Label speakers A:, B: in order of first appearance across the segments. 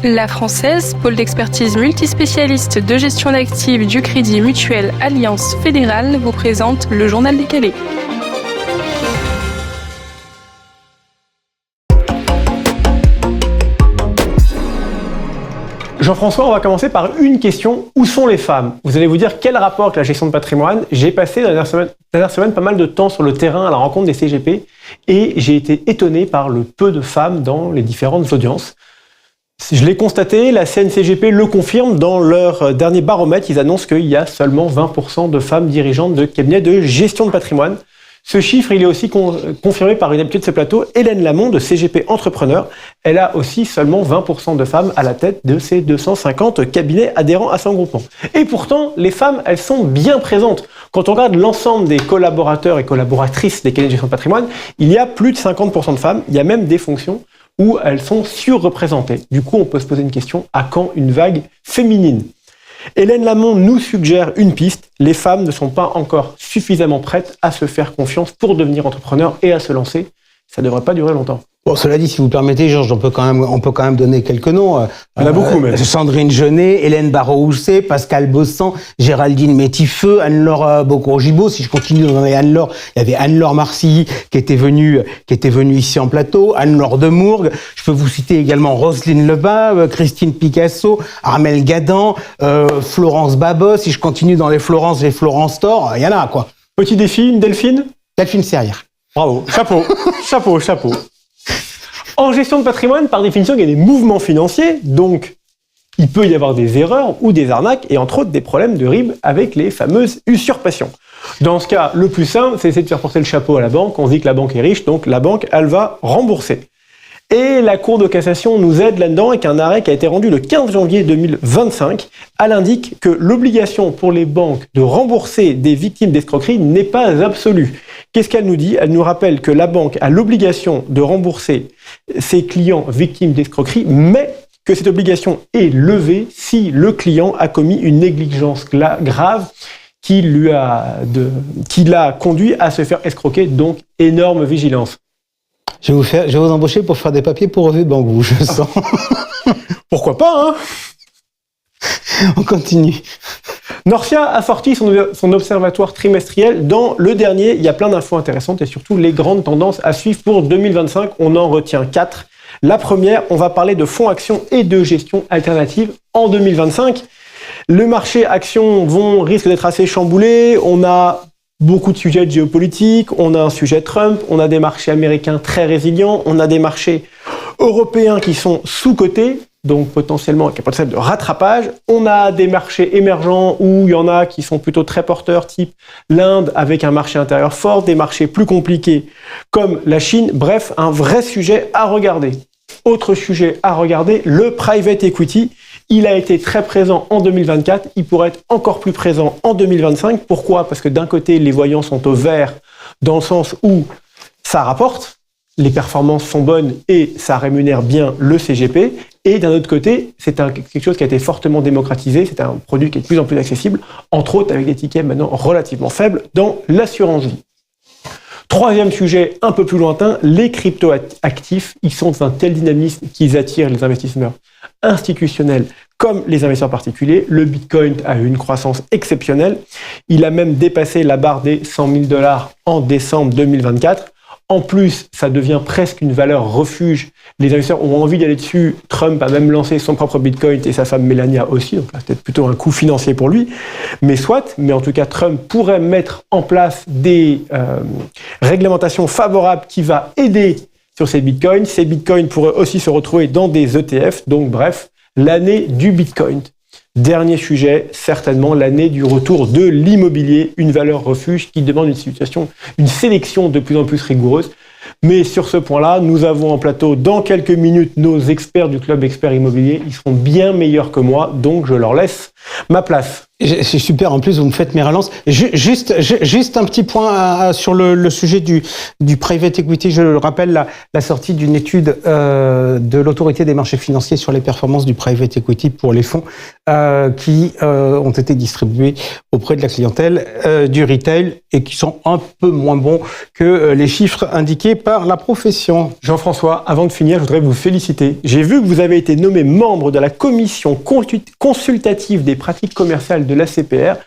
A: La Française, pôle d'expertise multispécialiste de gestion d'actifs du Crédit Mutuel Alliance Fédérale, vous présente le Journal décalé.
B: Jean-François, on va commencer par une question. Où sont les femmes ? Vous allez vous dire, quel rapport avec la gestion de patrimoine ? J'ai passé la dernière semaine pas mal de temps sur le terrain à la rencontre des CGP et j'ai été étonné par le peu de femmes dans les différentes audiences. Je l'ai constaté, la CNCGP le confirme dans leur dernier baromètre. Ils annoncent qu'il y a seulement 20% de femmes dirigeantes de cabinets de gestion de patrimoine. Ce chiffre, il est aussi confirmé par une habituée de ce plateau, Hélène Lamont de CGP Entrepreneur. Elle a aussi seulement 20% de femmes à la tête de ces 250 cabinets adhérents à son groupement. Et pourtant, les femmes, elles sont bien présentes. Quand on regarde l'ensemble des collaborateurs et collaboratrices des cabinets de gestion de patrimoine, il y a plus de 50% de femmes. Il y a même des fonctions où elles sont surreprésentées. Du coup, on peut se poser une question, à quand une vague féminine ? Hélène Lamont nous suggère une piste. Les femmes ne sont pas encore suffisamment prêtes à se faire confiance pour devenir entrepreneurs et à se lancer. Ça ne devrait pas durer longtemps.
C: Bon, cela dit, si vous permettez, Georges, on peut quand même donner quelques noms.
B: Il y en a beaucoup, même.
C: Sandrine Jeunet, Hélène Barrault-Housset, Pascal Bossan, Géraldine Métifeux, Anne-Laure Boccour-Gibaud. Si je continue dans les Anne-Laure, il y avait Anne-Laure Marcilly qui était venue ici en plateau, Anne-Laure Demourgue. Je peux vous citer également Roselyne Lebas, Christine Picasso, Armelle Gadan, Florence Babos. Si je continue dans les Florence Thor, il y en a, quoi.
B: Petit défi, une Delphine ?
C: Delphine Serrière.
B: Bravo. Chapeau. En gestion de patrimoine, par définition, il y a des mouvements financiers, donc il peut y avoir des erreurs ou des arnaques, et entre autres des problèmes de RIB avec les fameuses usurpations. Dans ce cas, le plus simple, c'est essayer de faire porter le chapeau à la banque. On se dit que la banque est riche, donc la banque, elle va rembourser. Et la Cour de cassation nous aide là-dedans avec un arrêt qui a été rendu le 15 janvier 2025. Elle indique que l'obligation pour les banques de rembourser des victimes d'escroquerie n'est pas absolue. Qu'est-ce qu'elle nous dit ? Elle nous rappelle que la banque a l'obligation de rembourser ses clients victimes d'escroquerie, mais que cette obligation est levée si le client a commis une négligence grave qui l'a conduit à se faire escroquer. Donc, énorme vigilance.
C: Je vais vous embaucher pour faire des papiers pour Revue Bambou, je sens.
B: Pourquoi pas, hein ?
C: On continue.
B: Norcia a sorti son observatoire trimestriel. Dans le dernier, il y a plein d'infos intéressantes et surtout les grandes tendances à suivre pour 2025. On en retient 4. La première, on va parler de fonds actions et de gestion alternative en 2025. Le marché actions risque d'être assez chamboulé. On a beaucoup de sujets de géopolitique, on a un sujet Trump, on a des marchés américains très résilients, on a des marchés européens qui sont sous-cotés, donc potentiellement avec un potentiel de rattrapage. On a des marchés émergents où il y en a qui sont plutôt très porteurs, type l'Inde avec un marché intérieur fort, des marchés plus compliqués comme la Chine. Bref, un vrai sujet à regarder. Autre sujet à regarder, le private equity. Il a été très présent en 2024, il pourrait être encore plus présent en 2025. Pourquoi ? Parce que d'un côté, les voyants sont au vert dans le sens où ça rapporte, les performances sont bonnes et ça rémunère bien le CGP. Et d'un autre côté, c'est quelque chose qui a été fortement démocratisé, c'est un produit qui est de plus en plus accessible, entre autres avec des tickets maintenant relativement faibles dans l'assurance vie. Troisième sujet un peu plus lointain, les crypto-actifs. Ils sont dans un tel dynamisme qu'ils attirent les investisseurs institutionnels comme les investisseurs particuliers. Le Bitcoin a eu une croissance exceptionnelle. Il a même dépassé la barre des $100 000 en décembre 2024. En plus, ça devient presque une valeur refuge. Les investisseurs ont envie d'aller dessus. Trump a même lancé son propre Bitcoin et sa femme Melania aussi. Donc, c'est peut-être plutôt un coût financier pour lui. Mais en tout cas, Trump pourrait mettre en place des réglementations favorables qui va aider sur ces Bitcoins. Ces Bitcoins pourraient aussi se retrouver dans des ETF. Donc, bref, l'année du Bitcoin. Dernier sujet, certainement l'année du retour de l'immobilier, une valeur refuge qui demande une sélection de plus en plus rigoureuse. Mais sur ce point-là, nous avons en plateau dans quelques minutes nos experts du Club Expert Immobilier. Ils seront bien meilleurs que moi, donc je leur laisse ma place.
C: C'est super, en plus vous me faites mes relances. Juste un petit point sur le sujet du private equity. Je le rappelle, la sortie d'une étude de l'autorité des marchés financiers sur les performances du private equity pour les fonds qui ont été distribués auprès de la clientèle du retail et qui sont un peu moins bons que les chiffres indiqués par la profession.
B: Jean-François, avant de finir, je voudrais vous féliciter. J'ai vu que vous avez été nommé membre de la commission consultative des pratiques commerciales de l'ACPR.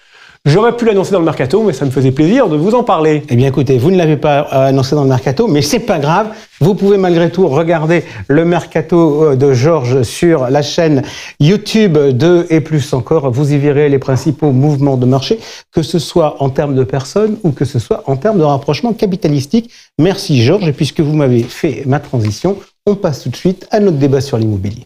B: J'aurais pu l'annoncer dans le Mercato, mais ça me faisait plaisir de vous en parler.
C: Eh bien écoutez, vous ne l'avez pas annoncé dans le Mercato, mais c'est pas grave. Vous pouvez malgré tout regarder le Mercato de Georges sur la chaîne YouTube de Et Plus Encore. Vous y verrez les principaux mouvements de marché, que ce soit en termes de personnes ou que ce soit en termes de rapprochement capitalistique. Merci Georges, et puisque vous m'avez fait ma transition, on passe tout de suite à notre débat sur l'immobilier.